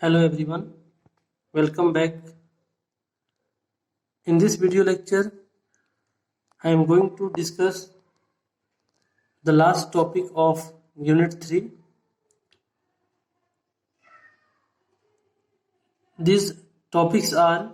Hello everyone, welcome back. In this video lecture, I am going to discuss the last topic of Unit 3. These topics are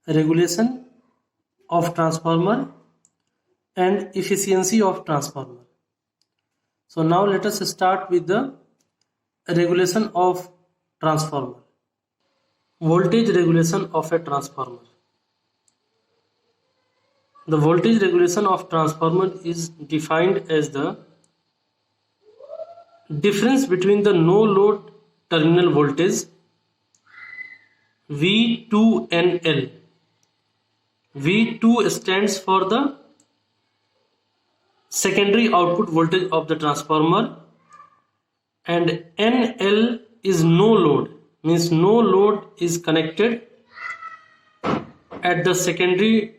regulation of transformer and efficiency of transformer. So now let us start with the regulation of transformer. Voltage regulation of a transformer. The voltage regulation of transformer is defined as the difference between the no load terminal voltage V2 and L. V2 stands for the secondary output voltage of the transformer and NL is no load, means no load is connected at the secondary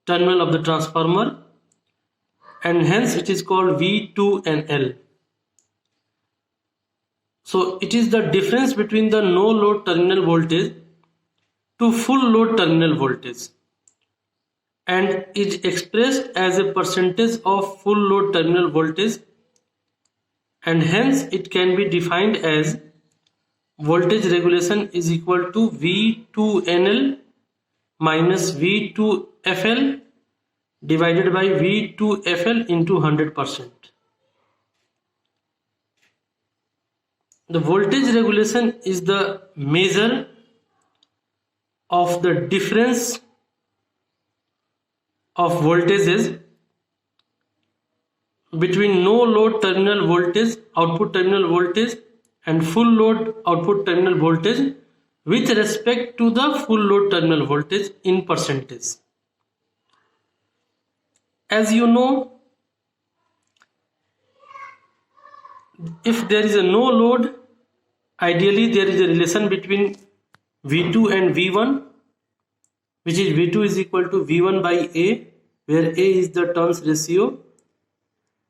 terminal of the transformer, and hence it is called V2 and L. So it is the difference between the no load terminal voltage to full load terminal voltage and is expressed as a percentage of full load terminal voltage, and hence it can be defined as voltage regulation is equal to V2NL minus V2FL divided by V2FL into 100%. The voltage regulation is the measure of the difference of voltages between no load terminal voltage, output terminal voltage, and full load output terminal voltage with respect to the full load terminal voltage in percentage. As you know, if there is a no load, ideally there is a relation between V2 and V1, which is V2 is equal to V1 by A, where A is the turns ratio.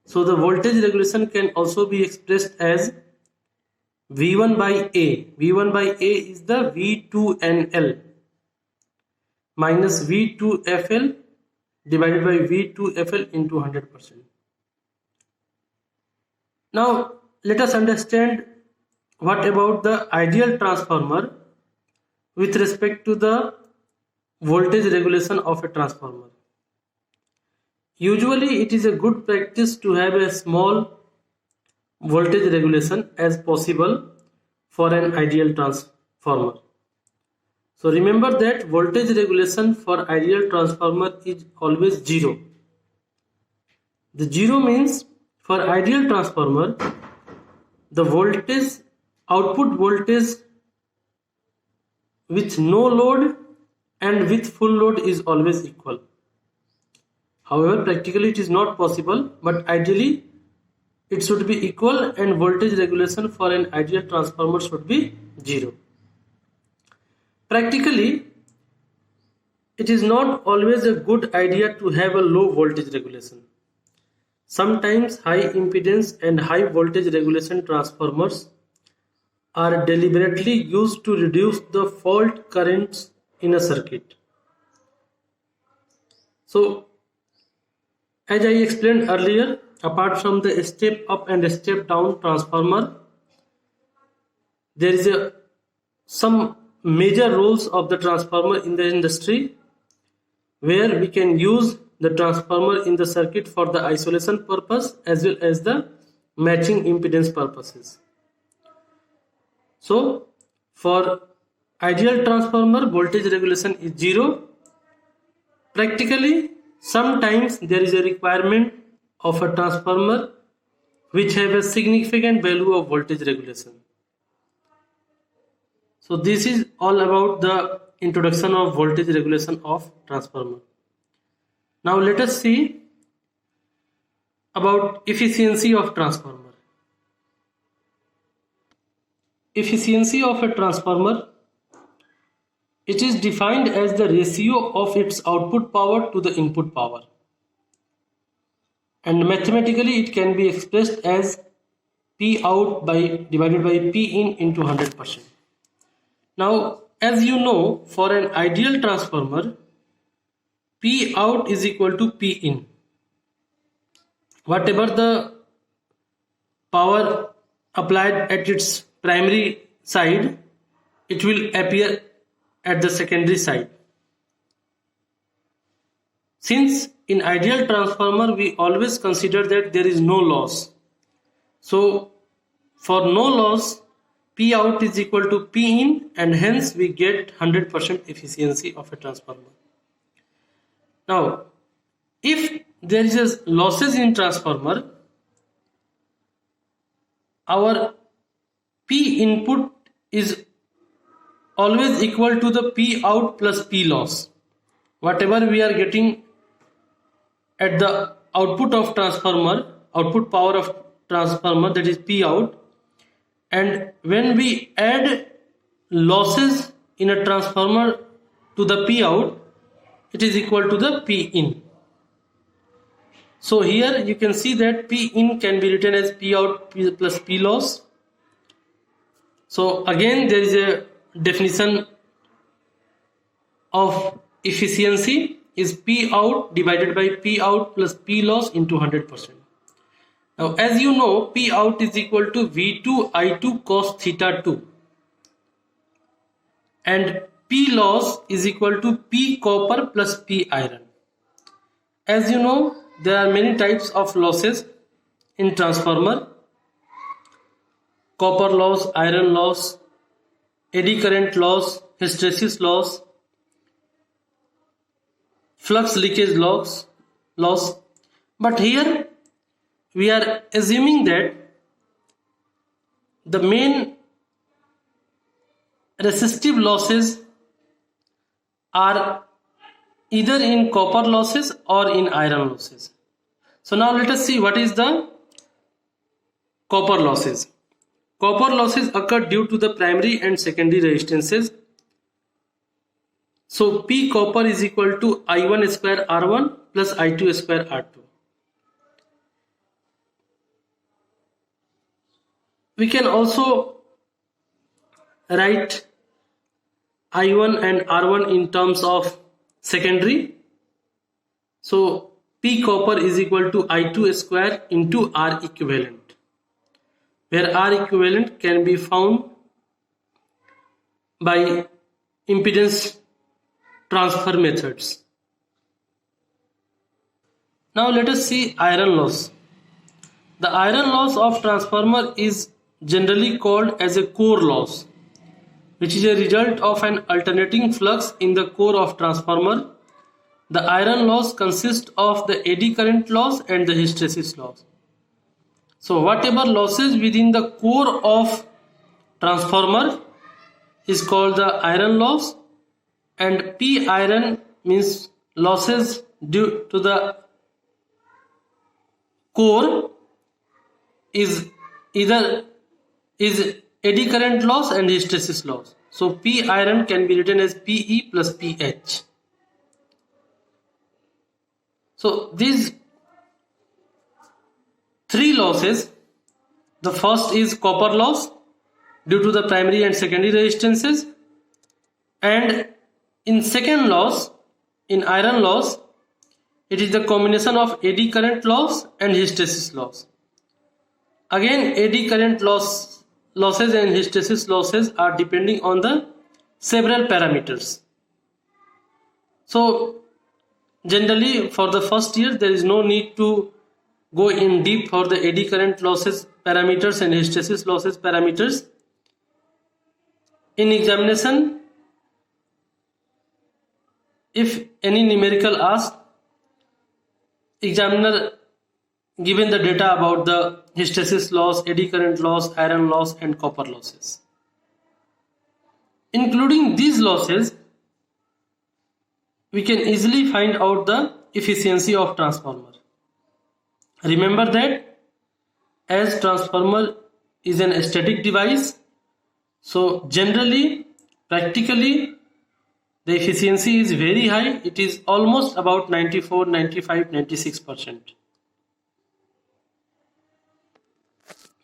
So the voltage regulation can also be expressed as V1 by A. V1 by A is the V2NL minus V2FL divided by V2FL into 100%. Now let us understand what about the ideal transformer with respect to the voltage regulation of a transformer. Usually it is a good practice to have a small voltage regulation as possible for an ideal transformer. So remember that voltage regulation for ideal transformer is always 0. The 0 means for ideal transformer, the voltage, output voltage with no load and with full load is always equal. However, practically it is not possible, but ideally it should be equal and voltage regulation for an ideal transformer should be 0. Practically, it is not always a good idea to have a low voltage regulation. Sometimes high impedance and high voltage regulation transformers are deliberately used to reduce the fault currents in a circuit. So, as I explained earlier, apart from the step up and step down transformer, there is some major roles of the transformer in the industry where we can use the transformer in the circuit for the isolation purpose as well as the matching impedance purposes. So for ideal transformer, voltage regulation is 0. Practically, sometimes there is a requirement of a transformer which have a significant value of voltage regulation. So this is all about the introduction of voltage regulation of transformer. Now let us see about efficiency of transformer. Efficiency of a transformer, it is defined as the ratio of its output power to the input power, and mathematically it can be expressed as P out divided by P in into 100%. Now, as you know, for an ideal transformer, P out is equal to P in. Whatever the power applied at its primary side, it will appear at the secondary side. Since in ideal transformer we always consider that there is no loss, so for no loss P out is equal to P in, and hence we get 100% efficiency of a transformer. Now if there is losses in transformer, our P input is always equal to the P out plus P loss. Whatever we are getting at the output of transformer, output power of transformer, that is P out, and when we add losses in a transformer to the P out, it is equal to the P in. So here you can see that P in can be written as P out plus P loss. So again there is a definition of efficiency is P out divided by P out plus P loss into 100%. Now as you know, P out is equal to V2 I2 cos theta 2, and P loss is equal to P copper plus P iron. As you know, there are many types of losses in transformer: copper loss, iron loss, eddy current loss, hysteresis loss, flux leakage loss. But here we are assuming that the main resistive losses are either in copper losses or in iron losses. So now let us see what is the copper losses. Copper losses occur due to the primary and secondary resistances. So P copper is equal to I1 square R1 plus I2 square R2. We can also write I1 and R1 in terms of secondary. So P copper is equal to I2 square into R equivalent, where R equivalent can be found by impedance transfer methods. Now let us see iron loss. The iron loss of transformer is generally called as a core loss, which is a result of an alternating flux in the core of transformer. The iron loss consists of the eddy current loss and the hysteresis loss. So whatever losses within the core of transformer is called the iron loss, and P iron means losses due to the core is eddy current loss and hysteresis loss. So P iron can be written as PE plus PH. So these three losses, the first is copper loss due to the primary and secondary resistances, and in second loss, in iron loss, it is the combination of eddy current loss and hysteresis loss. Again, eddy current losses and hysteresis losses are depending on the several parameters. So generally for the first year there is no need to go in deep for the eddy current losses parameters and hysteresis losses parameters. In examination, if any numerical asked, examiner given the data about the hysteresis loss, eddy current loss, iron loss and copper losses. Including these losses, we can easily find out the efficiency of transformer. Remember that as transformer is an static device, so generally, practically, the efficiency is very high. It is almost about 94, 95, 96%.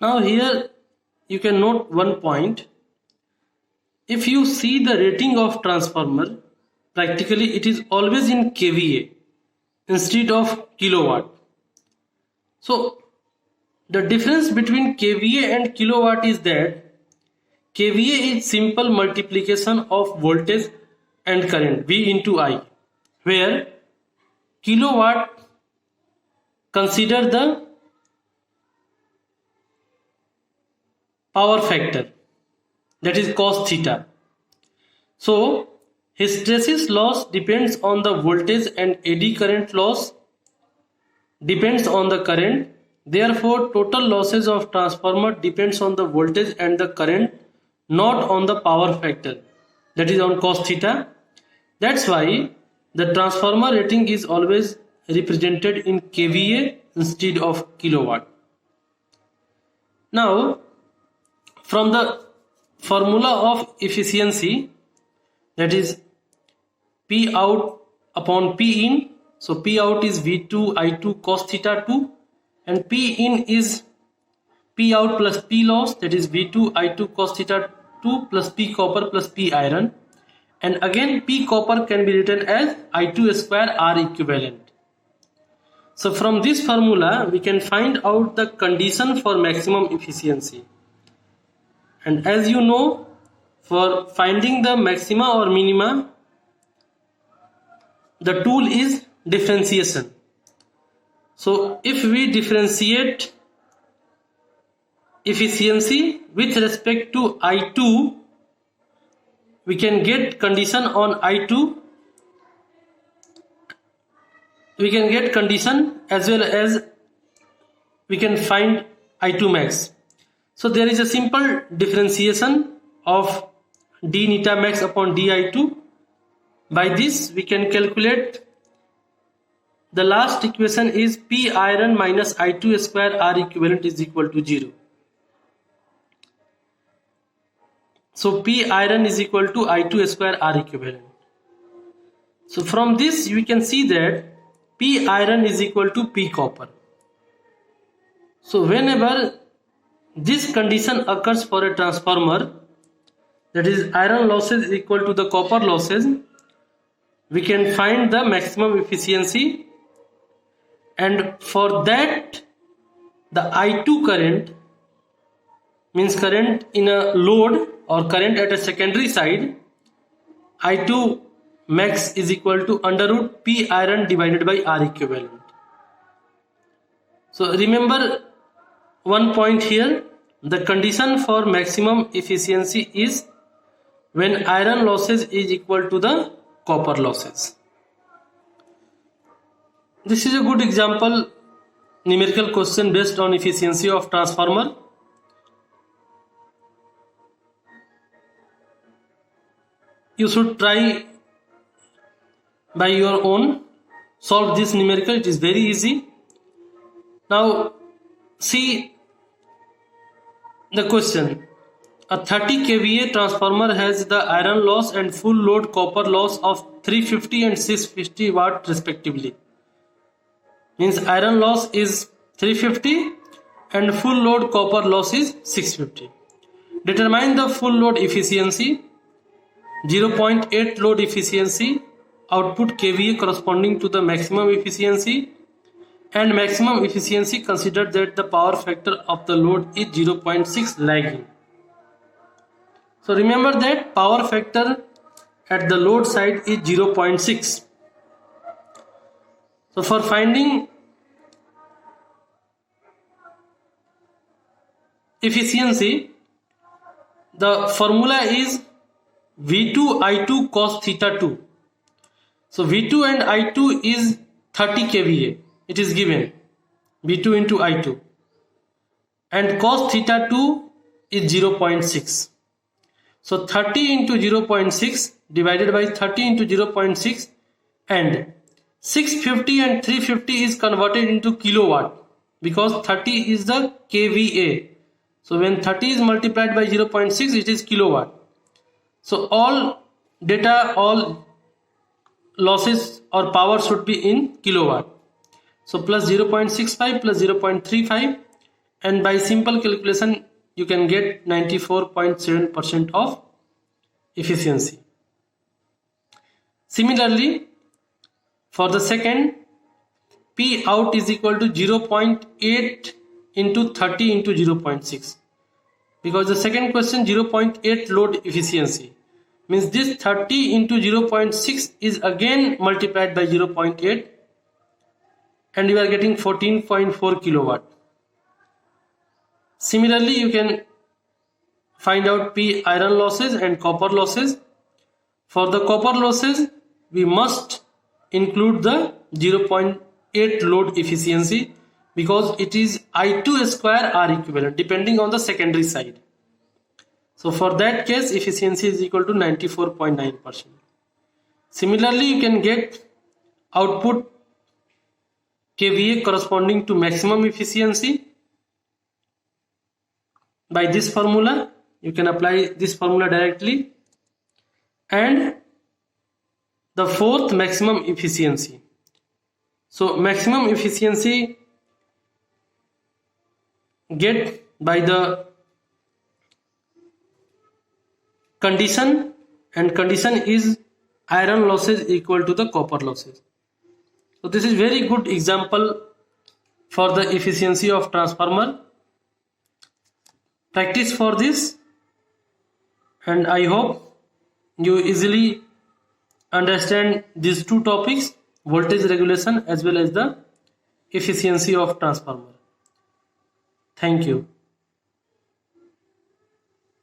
Now here you can note one point. If you see the rating of transformer, practically it is always in kVA instead of kilowatt. So the difference between kVA and kilowatt is that kVA is simple multiplication of voltage and current, V into I, where kilowatt consider the power factor, that is cos theta. So hysteresis loss depends on the voltage and eddy current loss depends on the current. Therefore, total losses of transformer depends on the voltage and the current, not on the power factor, that is on cos theta. That's why the transformer rating is always represented in kVA instead of kilowatt. Now, from the formula of efficiency, that is P out upon P in. So P out is V2 I2 cos theta 2, and P in is P out plus P loss, that is V2 I2 cos theta 2 plus P copper plus P iron, and again P copper can be written as I2 square R equivalent. So from this formula we can find out the condition for maximum efficiency. And as you know, for finding the maxima or minima, the tool is differentiation. So if we differentiate efficiency with respect to I2, we can get condition on I2, we can get condition as well as we can find I2 max. So there is a simple differentiation of d neta max upon di2. By this we can calculate the last equation is P iron minus I2 square R equivalent is equal to 0. So P iron is equal to I2 square R equivalent. So from this we can see that P iron is equal to P copper. So whenever this condition occurs for a transformer, that is iron losses is equal to the copper losses, we can find the maximum efficiency, and for that the I2 current, means current in a load or current at a secondary side, I2 max is equal to under root P iron divided by R equivalent. So remember one point here, the condition for maximum efficiency is when iron losses is equal to the copper losses. This is a good example numerical question based on efficiency of transformer. You should try by your own, solve this numerical, it is very easy. Now see the question. A 30 kVA transformer has the iron loss and full load copper loss of 350 and 650 watt respectively. Means iron loss is 350 and full load copper loss is 650. Determine the full load efficiency. 0.8 load efficiency, output kVA corresponding to the maximum efficiency, and maximum efficiency considered that the power factor of the load is 0.6 lagging. So remember that power factor at the load side is 0.6. So for finding efficiency, the formula is V2 I2 cos theta 2. So V2 and I2 is 30 kVA. It is given V2 into I2, and cos theta 2 is 0.6. So 30 into 0.6 divided by 30 into 0.6, and 650 and 350 is converted into kilowatt because 30 is the kVA. So when 30 is multiplied by 0.6, it is kilowatt. So all data, all losses or power should be in kilowatt. So plus 0.65 plus 0.35, and by simple calculation you can get 94.7% of efficiency. Similarly, for the second, P out is equal to 0.8 into 30 into 0.6, because the second question 0.8 load efficiency means this 30 into 0.6 is again multiplied by 0.8 and you are getting 14.4 kilowatt. Similarly, you can find out P iron losses and copper losses. For the copper losses, we must include the 0.8 load efficiency because it is I2 square R equivalent depending on the secondary side. So for that case, efficiency is equal to 94.9%. Similarly, you can get output kVA corresponding to maximum efficiency by this formula. You can apply this formula directly. And the fourth, maximum efficiency. So maximum efficiency get by the condition, and condition is iron losses equal to the copper losses. So this is very good example for the efficiency of transformer. Practice for this, and I hope you easily understand these two topics, voltage regulation as well as the efficiency of transformer. Thank you.